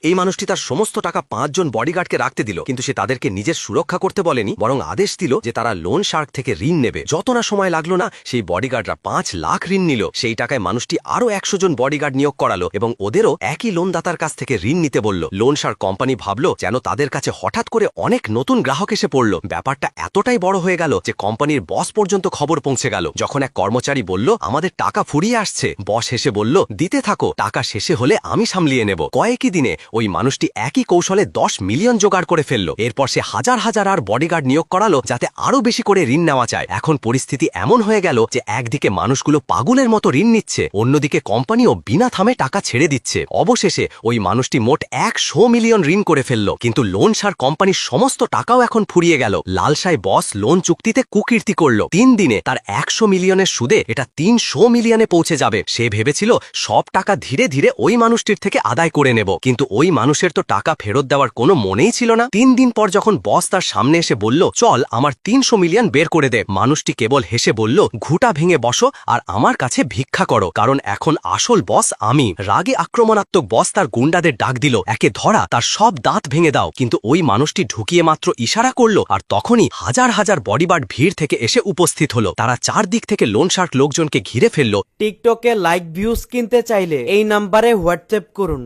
এই মানুষটি তার সমস্ত টাকা 5 জন বডিগার্ডকে রাখতে দিল, কিন্তু সে তাদেরকে নিজের সুরক্ষা করতে বলেনি, বরং আদেশ দিল যে তারা লোন শার্ক থেকে ঋণ নেবে। যত না সময় লাগলো না, সেই বডিগার্ডরা 5 লাখ ঋণ নিল। সেই টাকায় মানুষটি আরো 100 জন বডিগার্ড নিয়োগ করালো এবং ওদেরও একই লোনদাতার কাছ থেকে ঋণ নিতে বলল। লোন শার্ক কোম্পানি ভাবলো যেন তাদের কাছে হঠাৎ করে অনেক নতুন গ্রাহক এসে পড়ল। ব্যাপারটা এতটাই বড় হয়ে গেল যে কোম্পানির বস পর্যন্ত খবর পৌঁছে গেল। যখন এক কর্মচারী বলল, আমাদের টাকা ফুরিয়ে আসছে, বস হেসে বলল, দিতে থাকো, টাকা শেষে হলে আমি সামলিয়ে নেব। কয়েকই দিনে ওই মানুষটি একই কৌশলে 10 মিলিয়ন জোগাড় করে ফেলল। এরপর সে হাজার হাজার আর বডিগার্ড নিয়োগ করালো যাতে আরো বেশি করে ঋণ নেওয়া যায়। এখন পরিস্থিতি এমন হয়ে গেল যে একদিকে মানুষগুলো পাগলের মতো ঋণ নিচ্ছে, অন্যদিকে কোম্পানিও বিনা থামে টাকা ছেড়ে দিচ্ছে। অবশেষে ওই মানুষটি মোট 100 মিলিয়ন ঋণ করে ফেলল। কিন্তু লোন শার্ক কোম্পানির সমস্ত টাকাও এখন ফুরিয়ে গেল। লালসাই বস লোন চুক্তিতে কুকীর্তি করল। 3 দিনে তার 100 মিলিয়নের সুদে এটা 300 মিলিয়নে পৌঁছে যাবে। সে ভেবেছিল সব টাকা ধীরে ধীরে ওই মানুষটির থেকে আদায় করে নেব, কিন্তু ওই মানুষের তো টাকা ফেরত দেওয়ার কোনো মনেই ছিল না। 3 দিন পর যখন বস তার সামনে এসে বলল, চল আমার 300 মিলিয়ন বের করে দে, মানুষটি কেবল হেসে বলল, ঘুটা ভেঙে বসো আর আমার কাছে ভিক্ষা করো, কারণ এখন আসল বস আমি। রাগে আক্রমণাত্মক বস তার গুন্ডাদের ডাক দিল, একে ধরা, তার সব দাঁত ভেঙে দাও। কিন্তু ওই মানুষটি ঢুকিয়ে মাত্র ইশারা করল, আর তখনই হাজার হাজার বডিগার্ড ভিড় থেকে এসে উপস্থিত হলো। তারা চারদিক থেকে লোন শার্ক লোকজনকে ঘিরে ফেলল। টিকটকে লাইক ভিউজ কিনতে চাইলে এই নাম্বারে হোয়াটসঅ্যাপ করুন।